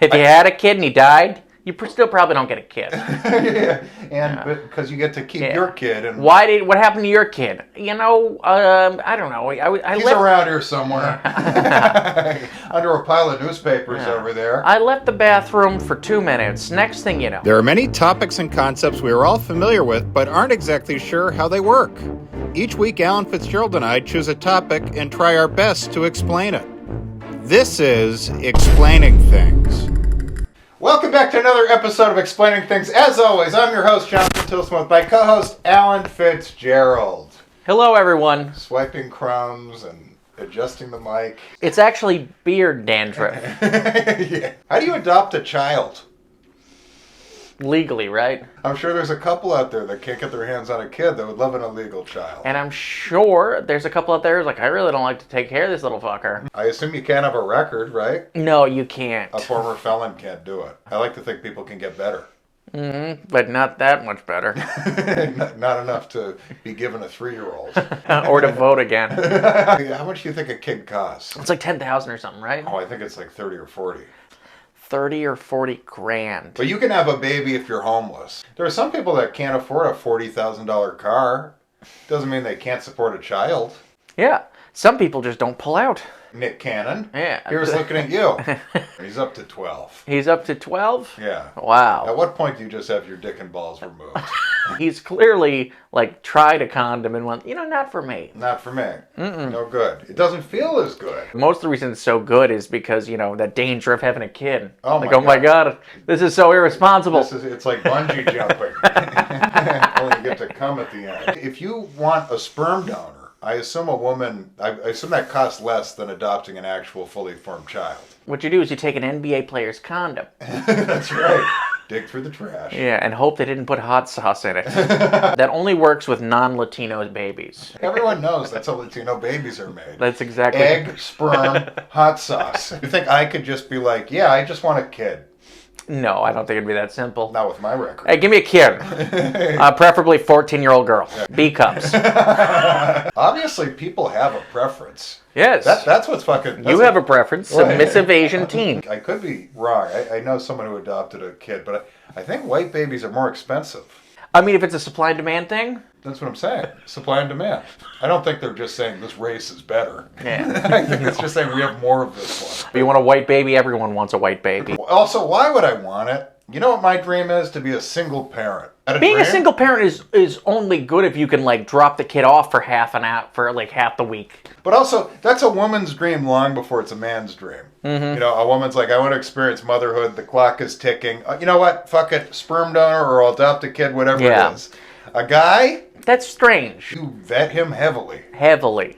If you had a kid and he died, you still probably don't get a kid. Yeah. And because you get to keep your kid. And What happened to your kid? I don't know. He's around here somewhere. Under a pile of newspapers over there. I left the bathroom for 2 minutes. Next thing you know. There are many topics and concepts we are all familiar with, but aren't exactly sure how they work. Each week, Alan Fitzgerald and I choose a topic and try our best to explain it. This is Explaining Things. Welcome back to another episode of Explaining Things. As always, I'm your host, Jonathan Tilsma, with my co-host, Alan Fitzgerald. Hello, everyone. Swiping crumbs and adjusting the mic. It's actually beard dandruff. Yeah. How do you adopt a child? Legally, right? I'm sure there's a couple out there that can't get their hands on a kid that would love an illegal child. And I'm sure there's a couple out there who's like, I really don't like to take care of this little fucker. I assume you can't have a record, right? No, you can't. A former felon can't do it. I like to think people can get better. But not that much better. Not enough to be given a 3-year-old. Or to vote again. How much do you think a kid costs? It's like 10,000 or something, right? Oh, I think it's like 30 or 40. 30 or 40 grand. But you can have a baby if you're homeless. There are some people that can't afford a $40,000 car. Doesn't mean they can't support a child. Yeah. Some people just don't pull out. Nick Cannon. Yeah. Here's looking at you. He's up to 12. He's up to 12? Yeah. Wow. At what point do you just have your dick and balls removed? He's clearly, tried a condom and went, not for me. Not for me. No good. It doesn't feel as good. Most of the reason it's so good is because, that danger of having a kid. Oh my God, this is so irresponsible. It's like bungee jumping. Only you get to come at the end. If you want a sperm donor, I assume I assume that costs less than adopting an actual fully formed child. What you do is you take an NBA player's condom. That's right. Dig through the trash. Yeah, and hope they didn't put hot sauce in it. That only works with non-Latino babies. Everyone knows that's how Latino babies are made. That's exactly... Egg, sperm, hot sauce. You think I could just be like, yeah, I just want a kid? No, I don't think it'd be that simple. Not with my record. Hey, give me a kid. Preferably 14-year-old girl. B cups. Obviously, people have a preference. Yes. That's what's fucking... You have a preference. Submissive Asian teen. I could be wrong. I know someone who adopted a kid, but I think white babies are more expensive. I mean, if it's a supply and demand thing? That's what I'm saying. Supply and demand. I don't think they're just saying this race is better. Yeah. I think it's just saying we have more of this one. If you want a white baby, everyone wants a white baby. Also, why would I want it? You know what my dream is? To be a single parent. Being a single parent is only good if you can drop the kid off for half the week. But also, that's a woman's dream long before it's a man's dream. Mm-hmm. A woman's like, I want to experience motherhood. The clock is ticking. You know what? Fuck it. Sperm donor or I'll adopt a kid, whatever it is. A guy? That's strange. You vet him heavily. Heavily.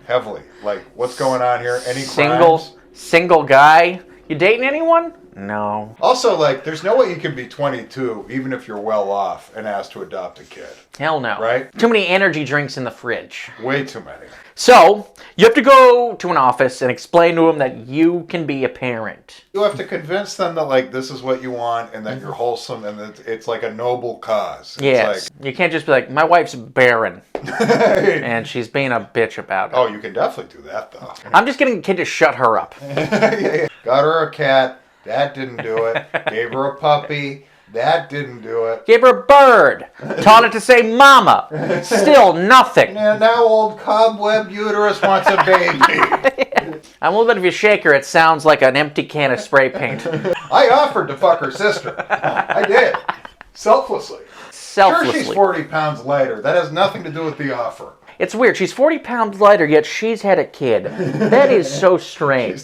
Like, what's going on here? Any crimes? Single guy? You dating anyone? No. Also, there's no way you can be 22, even if you're well off, and ask to adopt a kid. Hell no. Right? Too many energy drinks in the fridge. Way too many. So, you have to go to an office and explain to them that you can be a parent. You have to convince them that, this is what you want, and that you're wholesome, and that it's like a noble cause. Yes. You can't just be like, my wife's barren, and she's being a bitch about it. Oh, you can definitely do that, though. I'm just getting a kid to shut her up. Yeah. Got her a cat. That didn't do it. Gave her a puppy. That didn't do it. Gave her a bird. Taught it to say mama. Still nothing. And now old cobweb uterus wants a baby. I'm a little bit if you shake her, it sounds like an empty can of spray paint. I offered to fuck her sister. I did. Selflessly. Sure, she's 40 pounds lighter. That has nothing to do with the offer. It's weird. She's 40 pounds lighter, yet she's had a kid. That is so strange.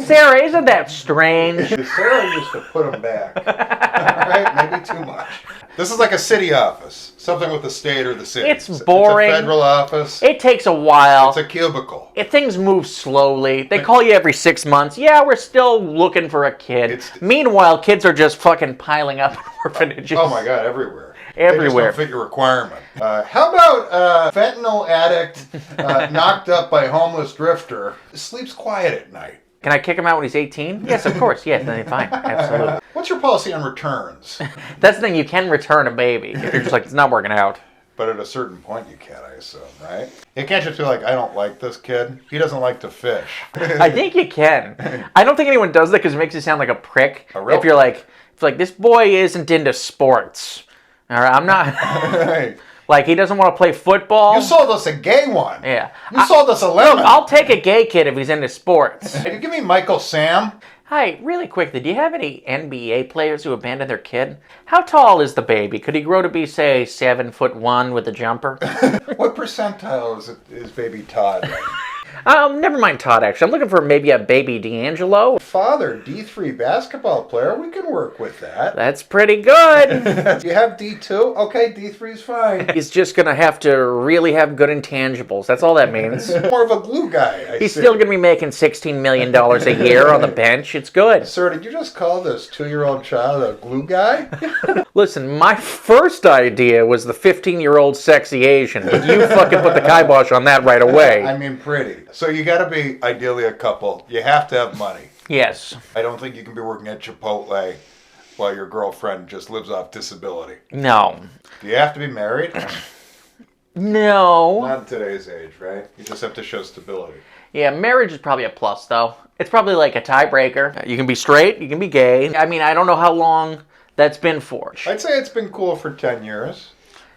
Sarah, isn't that strange? Sarah used to put them back. All right? Maybe too much. This is like a city office. Something with the state or the city. It's boring. It's a federal office. It takes a while. It's a cubicle. Things move slowly. They call you every 6 months. Yeah, we're still looking for a kid. Meanwhile, kids are just fucking piling up in orphanages. Oh my God, everywhere. Everywhere. They just don't fit your requirement. How about fentanyl addict knocked up by homeless drifter sleeps quiet at night? Can I kick him out when he's 18? Yes, of course. Yes, then fine. Absolutely. What's your policy on returns? That's the thing. You can return a baby if you're just like, it's not working out. But at a certain point, you can't, I assume, right? You can't just be like, I don't like this kid. He doesn't like to fish. I think you can. I don't think anyone does that because it makes you sound like a prick. If you're like, this boy isn't into sports. All right, I'm not. Right. Like, he doesn't want to play football. You sold us a gay one. Yeah. You sold us a lemon. I'll take a gay kid if he's into sports. Can you give me Michael Sam? Hi, really quickly, do you have any NBA players who abandoned their kid? How tall is the baby? Could he grow to be, say, 7'1" with a jumper? What percentile is baby Todd? Never mind Todd, actually. I'm looking for maybe a baby D'Angelo. Father, D3 basketball player. We can work with that. That's pretty good. You have D2? Okay, D3's fine. He's just going to have to really have good intangibles. That's all that means. More of a glue guy, He's still going to be making $16 million a year on the bench. It's good. Sir, did you just call this 2-year-old child a glue guy? Listen, my first idea was the 15-year-old sexy Asian, but you fucking put the kibosh on that right away. I mean, pretty. So you got to be ideally a couple. You have to have money. Yes. I don't think you can be working at Chipotle while your girlfriend just lives off disability. No. Do you have to be married? No. Not in today's age, right? You just have to show stability. Yeah, marriage is probably a plus, though. It's probably like a tiebreaker. You can be straight, you can be gay. I mean, I don't know how long that's been for. I'd say it's been cool for 10 years.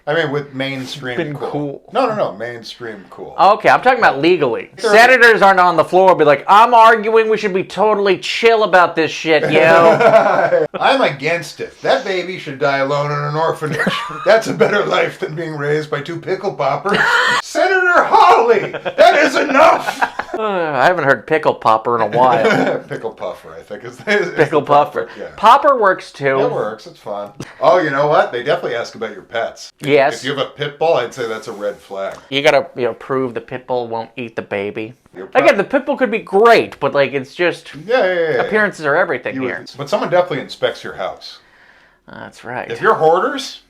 I mean, with mainstream Been cool. No, mainstream cool. Okay, I'm talking about legally. Senators aren't on the floor be like, I'm arguing we should be totally chill about this shit, yo. I'm against it. That baby should die alone in an orphanage. That's a better life than being raised by 2 pickle poppers. Senator Hawley, that is enough. I haven't heard pickle popper in a while. Pickle puffer, I think is Pickle puffer. Yeah. Popper works too. It works. It's fun. Oh, you know what? They definitely ask about your pets. Yes. If you have a pit bull, I'd say that's a red flag. You gotta, prove the pit bull won't eat the baby. Again, the pit bull could be great, but it's just Yeah. appearances are everything here. But someone definitely inspects your house. That's right. If you're hoarders,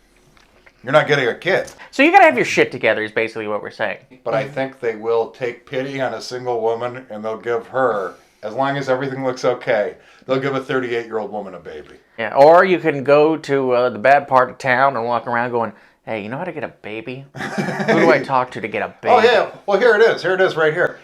you're not getting a kid. So you gotta have your shit together is basically what we're saying. But I think they will take pity on a single woman and they'll give her, as long as everything looks okay, they'll give a 38-year-old woman a baby. Yeah, or you can go to the bad part of town and walk around going, hey, you know how to get a baby? Who do I talk to get a baby? Oh, yeah. Well, here it is. Here it is right here.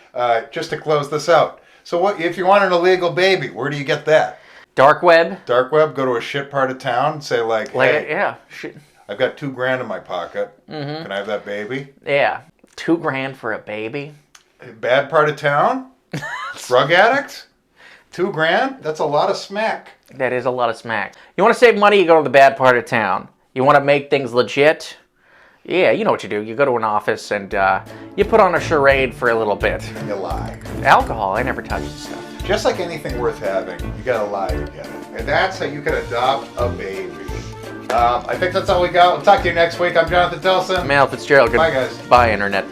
Just to close this out. So what if you want an illegal baby, where do you get that? Dark web? Dark web, go to a shit part of town, say hey, yeah, shit. I've got $2,000 in my pocket. Mm-hmm. Can I have that baby? Yeah, $2,000 for a baby? Bad part of town? Drug addict? $2,000? That's a lot of smack. That is a lot of smack. You want to save money, you go to the bad part of town. You want to make things legit? Yeah, you know what you do. You go to an office and you put on a charade for a little bit. And you lie. Alcohol, I never touch the stuff. Just like anything worth having, you gotta lie to get it. And that's how you can adopt a baby. I think that's all we got. We'll talk to you next week. I'm Jonathan Tilson. Mal Fitzgerald. Bye, guys. Bye, Internet.